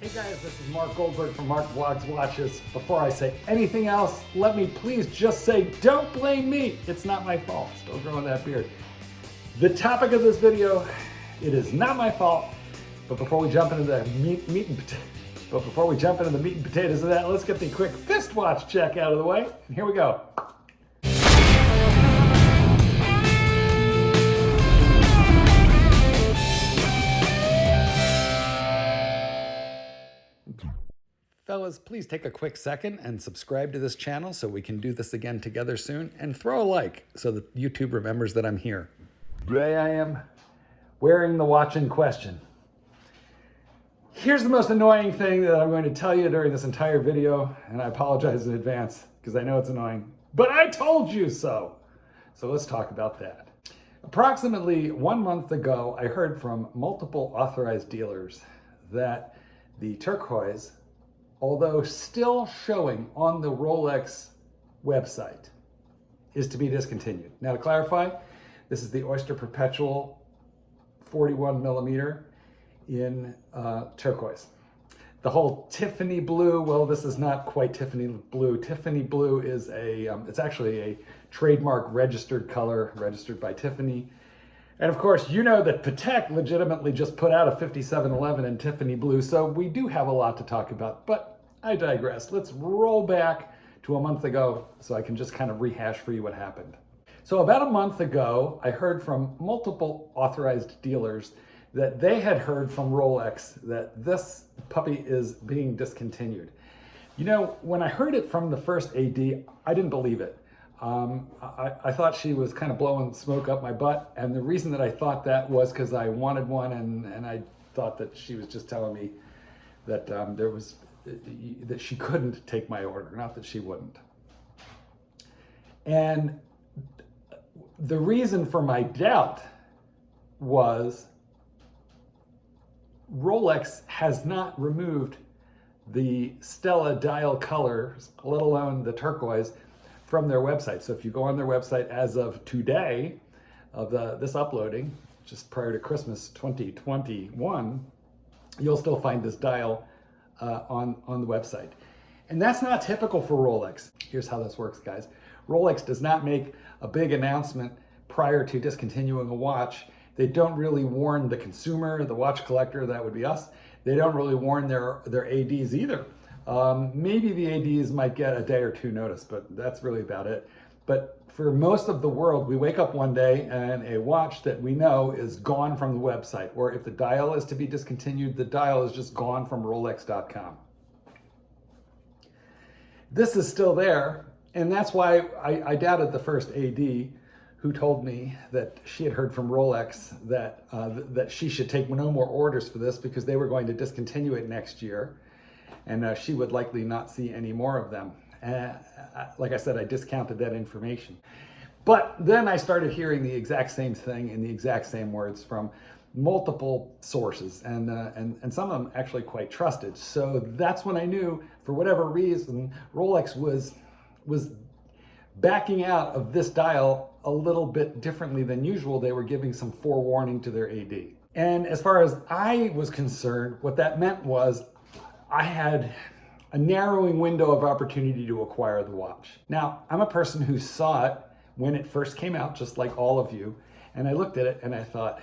Hey guys, this is Mark Goldberg from Mark Vlogs Watches. Before I say anything else, let me please just say, don't blame me. It's not my fault. Still growing that beard. The topic of this video, it is not my fault. But before we jump into the meat and potatoes of that, let's get the quick fist watch check out of the way. And here we go. Fellas, please take a quick second and subscribe to this channel so we can do this again together soon, and throw a like so that YouTube remembers that I'm here. Today I am wearing the watch in question. Here's the most annoying thing that I'm going to tell you during this entire video, and I apologize in advance because I know it's annoying, but I told you so. So let's talk about that. Approximately 1 month ago, I heard from multiple authorized dealers that the turquoise, although still showing on the Rolex website, is to be discontinued. Now to clarify, this is the Oyster Perpetual 41 millimeter in turquoise. The whole Tiffany blue, well, this is not quite Tiffany blue. Tiffany blue is it's actually a trademark registered color, registered by Tiffany. And of course, you know that Patek legitimately just put out a 5711 in Tiffany blue, so we do have a lot to talk about, but I digress. Let's roll back to a month ago so I can just kind of rehash for you what happened. So about a month ago, I heard from multiple authorized dealers that they had heard from Rolex that this puppy is being discontinued. You know, when I heard it from the first AD, I didn't believe it. I thought she was kind of blowing smoke up my butt, and the reason that I thought that was because I wanted one, and I thought that she was just telling me that that she couldn't take my order, not that she wouldn't. And the reason for my doubt was Rolex has not removed the Stella dial colors, let alone the turquoise, from their website. So if you go on their website as of today, of this uploading, just prior to Christmas 2021, you'll still find this dial on the website. And that's not typical for Rolex. Here's how this works, guys. Rolex does not make a big announcement prior to discontinuing a watch. They don't really warn the consumer, the watch collector, that would be us. They don't really warn their ADs either. Maybe the ADs might get a day or two notice, but that's really about it. But for most of the world, we wake up one day and a watch that we know is gone from the website, or if the dial is to be discontinued, the dial is just gone from Rolex.com. This is still there, and that's why I doubted the first AD who told me that she had heard from Rolex that, that she should take no more orders for this because they were going to discontinue it next year, and she would likely not see any more of them. Like I said, I discounted that information. But then I started hearing the exact same thing in the exact same words from multiple sources, and some of them actually quite trusted. So that's when I knew, for whatever reason, Rolex was backing out of this dial a little bit differently than usual. They were giving some forewarning to their AD. And as far as I was concerned, what that meant was I had a narrowing window of opportunity to acquire the watch. Now, I'm a person who saw it when it first came out, just like all of you, and I looked at it and I thought,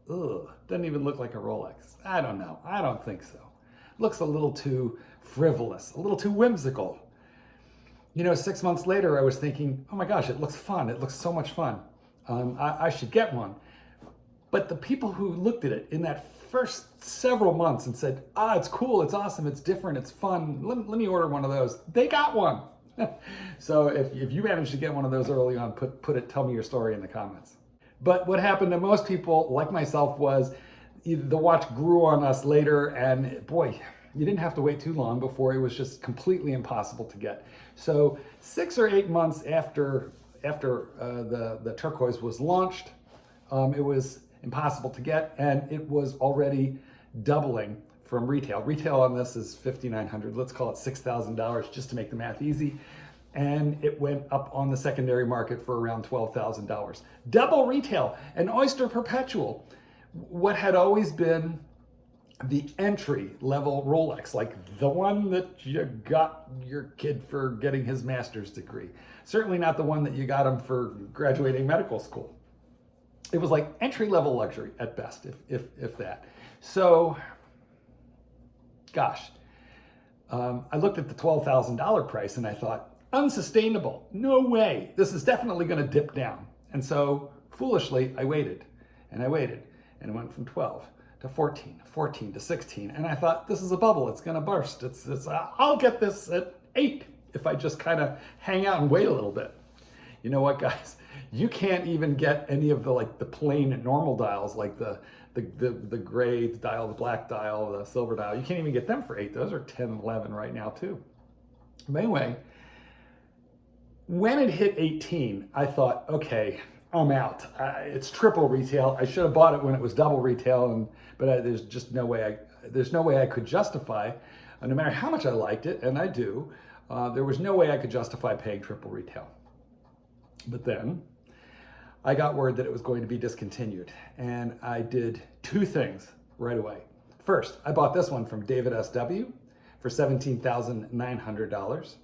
ugh, doesn't even look like a Rolex. I don't know, I don't think so. Looks a little too frivolous, a little too whimsical. You know, 6 months later, I was thinking, oh my gosh, it looks fun. It looks so much fun. I should get one. But the people who looked at it in that first several months and said, it's cool, it's awesome, it's different, it's fun, let me order one of those, they got one. So if you managed to get one of those early on, tell me your story in the comments. But what happened to most people, like myself, was the watch grew on us later, and boy, you didn't have to wait too long before it was just completely impossible to get. So 6 or 8 months after the turquoise was launched, it was impossible to get, and it was already doubling from retail. Retail on this is $5,900. Let's call it $6,000 just to make the math easy. And it went up on the secondary market for around $12,000. Double retail. An Oyster Perpetual, what had always been the entry level Rolex, like the one that you got your kid for getting his master's degree. Certainly not the one that you got him for graduating medical school. It was like entry level luxury at best, if that. So, gosh, I looked at the $12,000 price and I thought, unsustainable, no way. This is definitely going to dip down. And so foolishly, I waited and I waited, and it went from 12 to 14, 14 to 16. And I thought, this is a bubble. It's going to burst. I'll get this at 8 if I just kind of hang out and wait a little bit. You know what, guys? You can't even get any of the the normal dials, like the gray dial, the black dial, the silver dial. You can't even get them for 8. Those are 10, 11 right now too. But anyway, when it hit 18, I thought, okay, I'm out. It's triple retail. I should have bought it when it was double retail, but there's just no way. There's no way I could justify, no matter how much I liked it, and I do. There was no way I could justify paying triple retail. But then I got word that it was going to be discontinued, and I did 2 things right away. First, I bought this one from David S.W. for $17,900.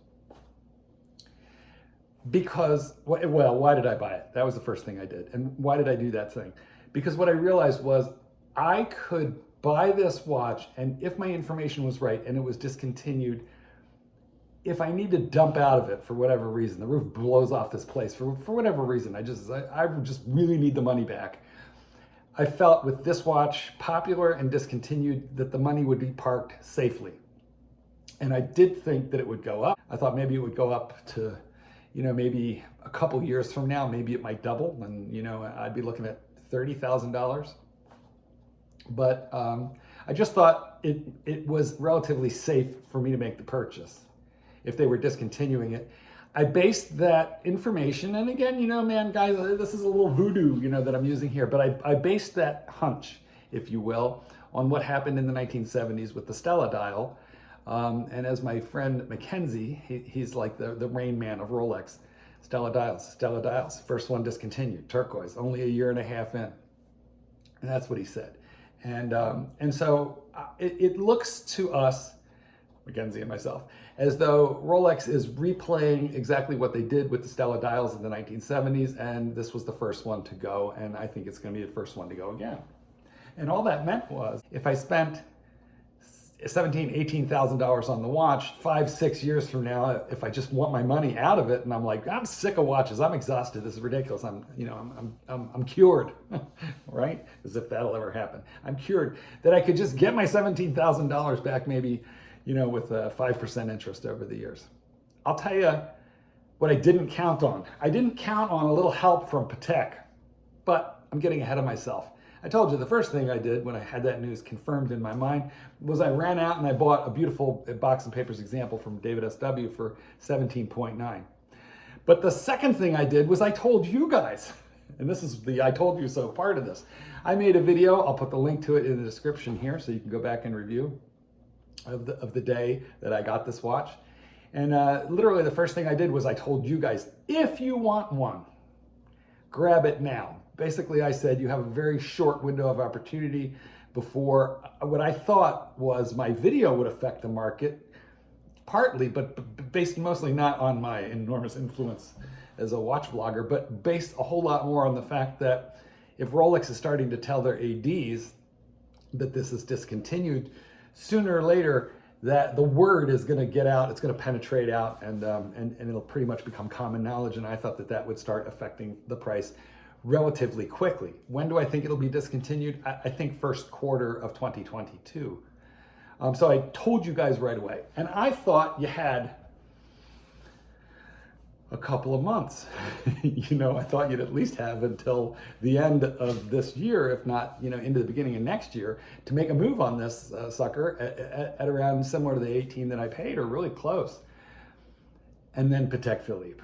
Because, well, why did I buy it? That was the first thing I did. And why did I do that thing? Because what I realized was I could buy this watch, and if my information was right and it was discontinued, if I need to dump out of it for whatever reason, the roof blows off this place for whatever reason, I just really need the money back. I felt with this watch, popular and discontinued, that the money would be parked safely. And I did think that it would go up. I thought maybe it would go up to, maybe a couple years from now, maybe it might double, and I'd be looking at $30,000. But I just thought it was relatively safe for me to make the purchase if they were discontinuing it. I based that information, and again, man, guys, this is a little voodoo, that I'm using here, but I based that hunch, if you will, on what happened in the 1970s with the Stella dial. And as my friend Mackenzie, he's like the Rain Man of Rolex. Stella dials, first one discontinued, turquoise, only a year and a half in. And that's what he said. And so it looks to us, Mackenzie and myself, as though Rolex is replaying exactly what they did with the Stella dials in the 1970s, and this was the first one to go, and I think it's going to be the first one to go again. And all that meant was, if I spent $17,000, $18,000 on the watch, 5-6 years from now, if I just want my money out of it, and I'm like, I'm sick of watches, I'm exhausted, this is ridiculous, I'm cured, right? As if that'll ever happen. I'm cured, that I could just get my $17,000 back, maybe, with 5% interest over the years. I'll tell you what I didn't count on. I didn't count on a little help from Patek, but I'm getting ahead of myself. I told you the first thing I did when I had that news confirmed in my mind was I ran out and I bought a beautiful box and papers example from David S.W. for 17.9. But the second thing I did was I told you guys, and this is the I told you so part of this. I made a video, I'll put the link to it in the description here so you can go back and review of the day that I got this watch. And literally the first thing I did was I told you guys, if you want one, grab it now. Basically, I said you have a very short window of opportunity before what I thought was my video would affect the market, partly, but based mostly not on my enormous influence as a watch vlogger, but based a whole lot more on the fact that if Rolex is starting to tell their ADs that this is discontinued, sooner or later, that the word is going to get out, it's going to penetrate out, and it'll pretty much become common knowledge, and I thought that would start affecting the price relatively quickly. When do I think it'll be discontinued? I think first quarter of 2022. So I told you guys right away. And I thought you had a couple of months. I thought you'd at least have until the end of this year, if not, into the beginning of next year, to make a move on this sucker at around similar to the 18 that I paid, or really close. And then Patek Philippe.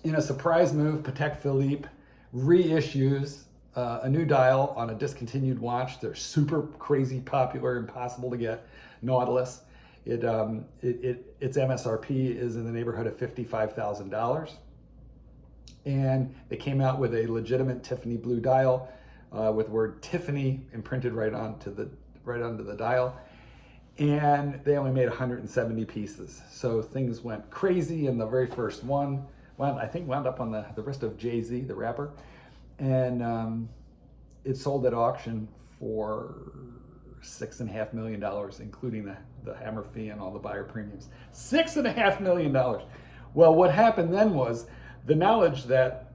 In a surprise move, Patek Philippe reissues a new dial on a discontinued watch. They're super crazy popular, impossible to get, Nautilys. Its MSRP is in the neighborhood of $55,000. And they came out with a legitimate Tiffany blue dial with the word Tiffany imprinted right onto the right under the dial. And they only made 170 pieces. So things went crazy in the very first one. I think wound up on the wrist of Jay-Z, the rapper. And it sold at auction for $6.5 million, including the hammer fee and all the buyer premiums. $6.5 million. Well, what happened then was the knowledge that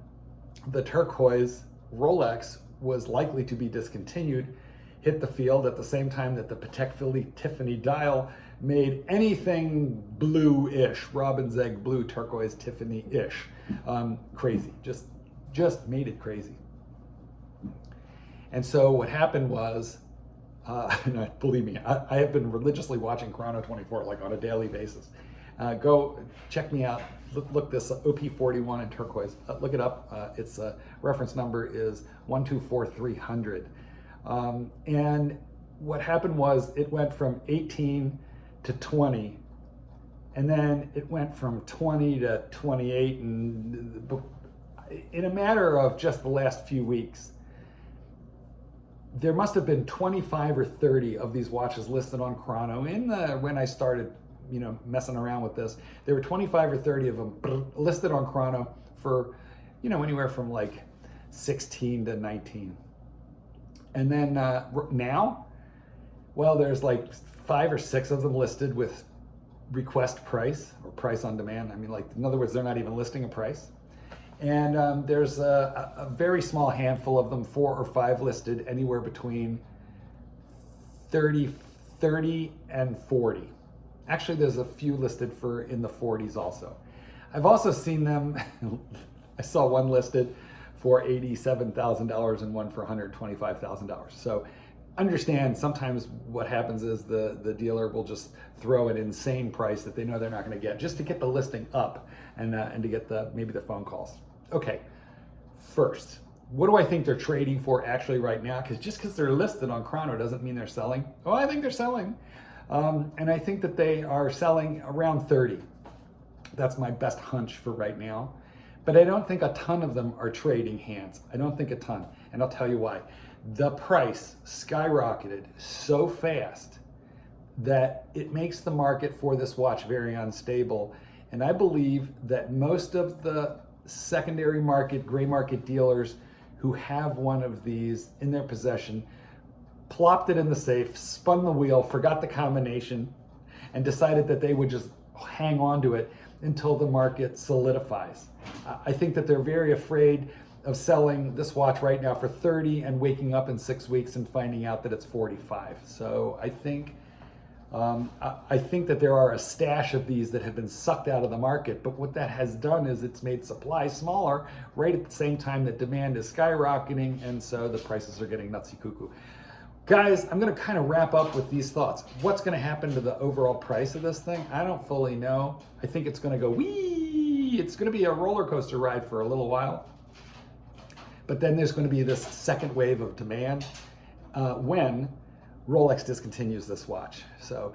the turquoise Rolex was likely to be discontinued hit the field at the same time that the Patek Tiffany dial made anything blue-ish, robin's egg blue, turquoise Tiffany-ish, crazy. Just made it crazy. And so what happened was, believe me, I have been religiously watching Chrono 24 like on a daily basis. Go check me out. Look this OP41 in turquoise. Look it up. Its reference number is 124300. And what happened was it went from 18 to 20, and then it went from 20 to 28, and in a matter of just the last few weeks, there must have been 25 or 30 of these watches listed on Chrono. When I started, messing around with this, there were 25 or 30 of them listed on Chrono for, anywhere from like 16 to 19. And then now, well, there's like 5 or 6 of them listed with request price or price on demand. I mean, like, in other words, they're not even listing a price. And there's a very small handful of them, 4 or 5 listed anywhere between 30 and 40. Actually, there's a few listed in the 40s also. I've also seen them, I saw one listed for $87,000 and one for $125,000. So understand, sometimes what happens is the dealer will just throw an insane price that they know they're not going to get, just to get the listing up and to get maybe the phone calls. Okay, first, what do I think they're trading for actually right now? Because just because they're listed on Chrono doesn't mean they're selling. Oh, I think they're selling. And I think that they are selling around 30. That's my best hunch for right now. But I don't think a ton of them are trading hands. I don't think a ton. And I'll tell you why. The price skyrocketed so fast that it makes the market for this watch very unstable. And I believe that most of the secondary market, gray market dealers who have one of these in their possession plopped it in the safe, spun the wheel, forgot the combination, and decided that they would just hang on to it until the market solidifies. I think that they're very afraid of selling this watch right now for 30 and waking up in 6 weeks and finding out that it's 45. So I think that there are a stash of these that have been sucked out of the market, but what that has done is it's made supply smaller right at the same time that demand is skyrocketing, and so the prices are getting nutsy cuckoo. Guys, I'm going to kind of wrap up with these thoughts. What's going to happen to the overall price of this thing? I don't fully know. I think it's going to go wee. It's going to be a roller coaster ride for a little while. But then there's going to be this second wave of demand when Rolex discontinues this watch. So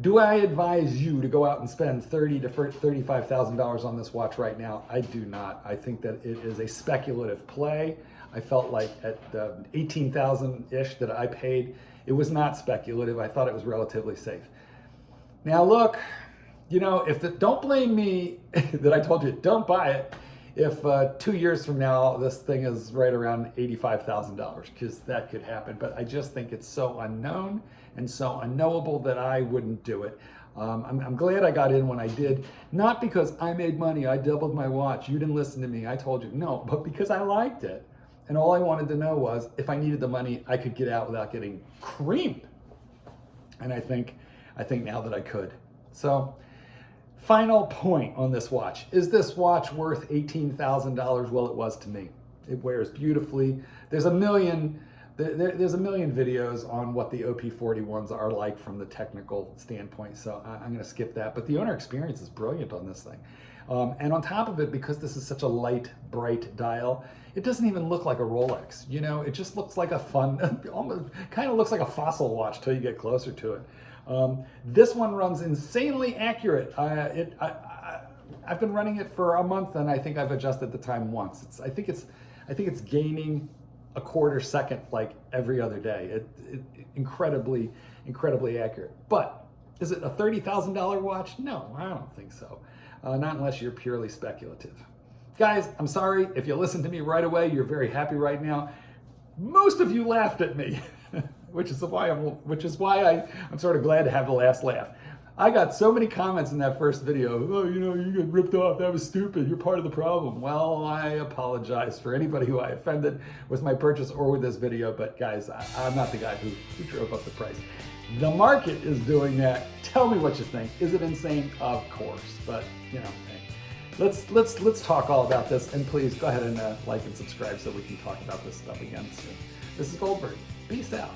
do I advise you to go out and spend $30,000 to $35,000 on this watch right now? I do not. I think that it is a speculative play. I felt like at the $18,000-ish that I paid, it was not speculative. I thought it was relatively safe. Now look, don't blame me that I told you don't buy it if 2 years from now this thing is right around $85,000, because that could happen. But I just think it's so unknown and so unknowable that I wouldn't do it. I'm glad I got in when I did, not because I made money, I doubled my watch, you didn't listen to me, I told you, no, but because I liked it. And all I wanted to know was if I needed the money, I could get out without getting creamed. And I think now that I could. So, final point on this watch. Is this watch worth $18,000? Well, it was to me. It wears beautifully. There's a million videos on what the OP41s are like from the technical standpoint, so I'm going to skip that. But the owner experience is brilliant on this thing. And on top of it, because this is such a light, bright dial, it doesn't even look like a Rolex. It just looks like a fun, almost kind of looks like a fossil watch till you get closer to it. This one runs insanely accurate. I've been running it for a month, and I think I've adjusted the time once. I think it's gaining a quarter second like every other day. Incredibly accurate. But is it a $30,000 watch? No, I don't think so. Not unless you're purely speculative. Guys, I'm sorry if you listened to me right away. You're very happy right now. Most of you laughed at me, which is why I'm sort of glad to have the last laugh. I got so many comments in that first video. Oh, you know, you get ripped off. That was stupid. You're part of the problem. Well, I apologize for anybody who I offended with my purchase or with this video. But guys, I'm not the guy who drove up the price. The market is doing that. Tell me what you think. Is it insane? Of course. But, you know, hey, let's talk all about this. And please go ahead and like and subscribe so we can talk about this stuff again soon. This is Goldberg. Peace out.